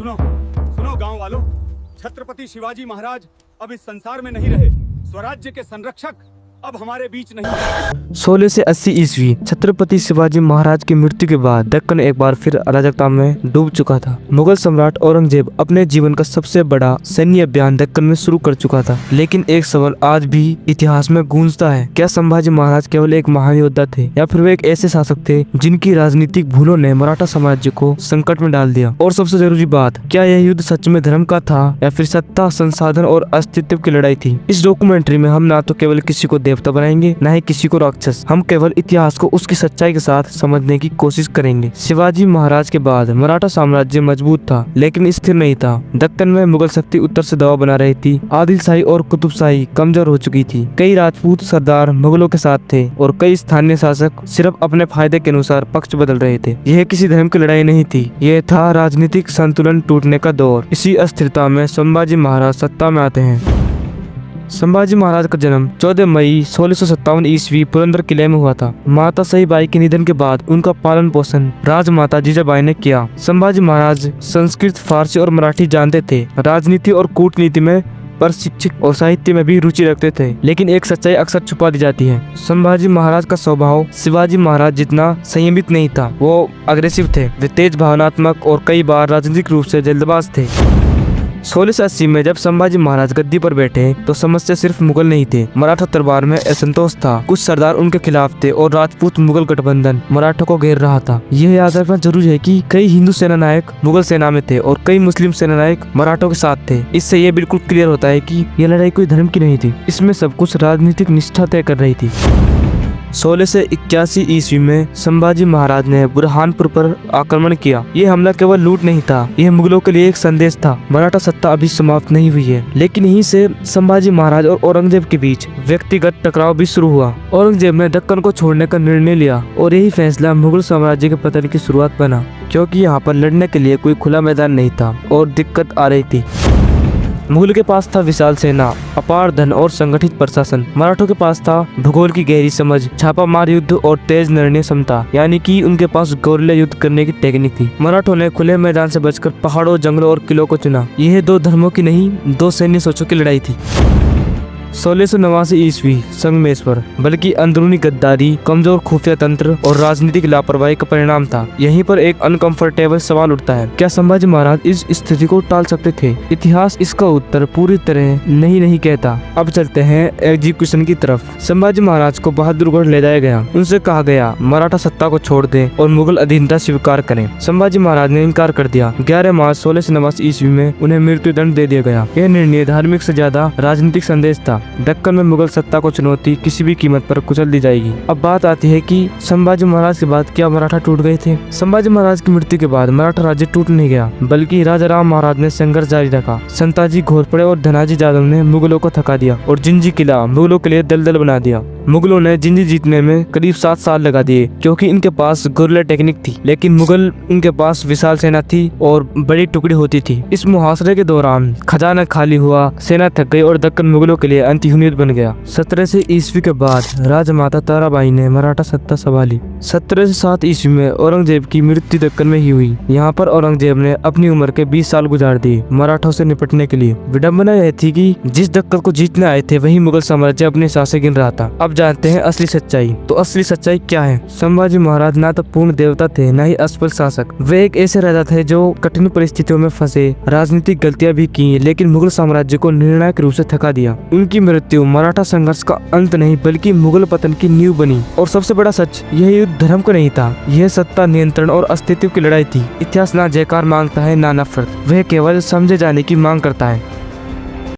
सुनो सुनो गांव वालों, छत्रपति शिवाजी महाराज अब इस संसार में नहीं रहे। स्वराज्य के संरक्षक अब हमारे बीच नहीं है। 16 से 80 ईस्वी छत्रपति शिवाजी महाराज की मृत्यु के बाद दक्कन एक बार फिर अराजकता में डूब चुका था। मुगल सम्राट औरंगजेब अपने जीवन का सबसे बड़ा सैन्य अभियान दक्कन में शुरू कर चुका था। लेकिन एक सवाल आज भी इतिहास में गूंजता है, क्या संभाजी महाराज केवल एक महान योद्धा थे या फिर वे एक ऐसे शासक थे जिनकी राजनीतिक भूलों ने मराठा साम्राज्य को संकट में डाल दिया? और सबसे जरूरी बात, क्या यह युद्ध सच में धर्म का था या फिर सत्ता, संसाधन और अस्तित्व की लड़ाई थी? इस डॉक्यूमेंट्री में हम ना तो केवल किसी को देवता बनाएंगे, न ही किसी को राक्षस। हम केवल इतिहास को उसकी सच्चाई के साथ समझने की कोशिश करेंगे। शिवाजी महाराज के बाद मराठा साम्राज्य मजबूत था लेकिन स्थिर नहीं था। दक्कन में मुगल शक्ति उत्तर से दबाव बना रही थी। आदिलशाही और कुतुबशाही कमजोर हो चुकी थी। कई राजपूत सरदार मुगलों के साथ थे और कई स्थानीय शासक सिर्फ अपने फायदे के अनुसार पक्ष बदल रहे थे। यह किसी धर्म की लड़ाई नहीं थी, यह था राजनीतिक संतुलन टूटने का दौर। इसी अस्थिरता में संभाजी महाराज सत्ता में आते हैं। संभाजी महाराज का जन्म 14 मई 1657 ईस्वी पुरंदर किले में हुआ था। माता सईबाई के निधन के बाद उनका पालन पोषण राजमाता जीजाबाई ने किया। संभाजी महाराज संस्कृत, फारसी और मराठी जानते थे। राजनीति और कूटनीति में प्रशिक्षक और साहित्य में भी रुचि रखते थे। लेकिन एक सच्चाई अक्सर छुपा दी जाती है। संभाजी महाराज का स्वभाव शिवाजी महाराज जितना संयमित नहीं था। वो अग्रेसिव थे, वे तेज, भावनात्मक और कई बार राजनीतिक रूप से जल्दबाज थे। 1680 में जब संभाजी महाराज गद्दी पर बैठे तो समस्या सिर्फ मुगल नहीं थे, मराठा दरबार में असंतोष था। कुछ सरदार उनके खिलाफ थे और राजपूत मुगल गठबंधन मराठा को घेर रहा था। यह याद रखना जरूरी है कि कई हिंदू सेना नायक मुगल सेना में थे और कई मुस्लिम सेना नायक मराठों के साथ थे। इससे यह बिल्कुल क्लियर होता है कि यह लड़ाई कोई धर्म की नहीं थी, इसमें सब कुछ राजनीतिक निष्ठा तय कर रही थी। 16 से 81 ईस्वी में संभाजी महाराज ने बुरहानपुर पर आक्रमण किया। ये हमला केवल लूट नहीं था, यह मुगलों के लिए एक संदेश था। मराठा सत्ता अभी समाप्त नहीं हुई है। लेकिन यहीं से संभाजी महाराज और औरंगजेब के बीच व्यक्तिगत टकराव भी शुरू हुआ। औरंगजेब ने दक्कन को छोड़ने का निर्णय लिया और यही फैसला मुगल साम्राज्य के पतन की शुरुआत बना, क्योंकि यहाँ पर लड़ने के लिए कोई खुला मैदान नहीं था और दिक्कत आ रही थी। मुगल के पास था विशाल सेना, अपार धन और संगठित प्रशासन। मराठों के पास था भूगोल की गहरी समझ, छापामार युद्ध और तेज निर्णय क्षमता, यानी कि उनके पास गोरिल्ला युद्ध करने की टेक्निक थी। मराठों ने खुले मैदान से बचकर पहाड़ों, जंगलों और किलों को चुना। यह दो धर्मों की नहीं, दो सैन्य सोचों की लड़ाई थी। 1689 ईस्वी संगमेश्वर बल्कि अंदरूनी गद्दारी, कमजोर खुफिया तंत्र और राजनीतिक लापरवाही का परिणाम था। यहीं पर एक अनकंफर्टेबल सवाल उठता है, क्या संभाजी महाराज इस स्थिति को टाल सकते थे? इतिहास इसका उत्तर पूरी तरह नहीं कहता। अब चलते हैं एग्जीक्यूशन की तरफ। संभाजी महाराज को बहादुरगढ़ ले जाया गया। उनसे कहा गया मराठा सत्ता को छोड़ दें और मुगल अधीनता स्वीकार करें। संभाजी महाराज ने इनकार कर दिया। 11 मार्च 1689 ईस्वी में उन्हें मृत्यु दंड दे दिया गया। यह निर्णय धार्मिक से ज्यादा राजनीतिक संदेश था। दक्कन में मुगल सत्ता को चुनौती किसी भी कीमत पर कुचल दी जाएगी। अब बात आती है कि संभाजी महाराज के बाद क्या मराठा टूट गए थे? संभाजी महाराज की मृत्यु के बाद मराठा राज्य टूट नहीं गया, बल्कि राजा राम महाराज ने संघर्ष जारी रखा। संताजी घोरपड़े और धनाजी जादव ने मुगलों को थका दिया और जिंजी किला मुगलों के लिए दलदल बना दिया। मुगलों ने जिंजी जीतने में करीब 7 साल लगा दिए, क्योंकि इनके पास गोरिल्ला टेक्निक थी। लेकिन मुगल इनके पास विशाल सेना थी और बड़ी टुकड़ी होती थी। इस मुहासरे के दौरान खजाना खाली हुआ, सेना थक गई और दक्कन मुगलों के लिए अंतयुनियत बन गया। 17 से ईस्वी के बाद राजमाता ताराबाई ने मराठा सत्ता संभाली। 17 से 7 ईस्वी में औरंगजेब की मृत्यु दक्कन में ही हुई। यहाँ पर औरंगजेब ने अपनी उम्र के 20 साल गुजार दिए मराठों से निपटने के लिए। विडंबना यह थी कि जिस दक्कन को जीतने आए थे वही मुगल साम्राज्य अपने सांसें गिन रहा था। अब जानते हैं असली सच्चाई। तो असली सच्चाई क्या है? संभाजी महाराज ना तो पूर्ण देवता थे, न ही असफल शासक। वे एक ऐसे राजा थे जो कठिन परिस्थितियों में फंसे, राजनीतिक गलतियां भी की, लेकिन मुगल साम्राज्य को निर्णायक रूप से थका दिया। उनकी मृत्यु मराठा संघर्ष का अंत नहीं, बल्कि मुगल पतन की नींव बनी। और सबसे बड़ा सच, यह युद्ध धर्म का नहीं था, यह सत्ता, नियंत्रण और अस्तित्व की लड़ाई थी। इतिहास ना जयकार मांगता है, ना नफरत, वह केवल समझे जाने की मांग करता है।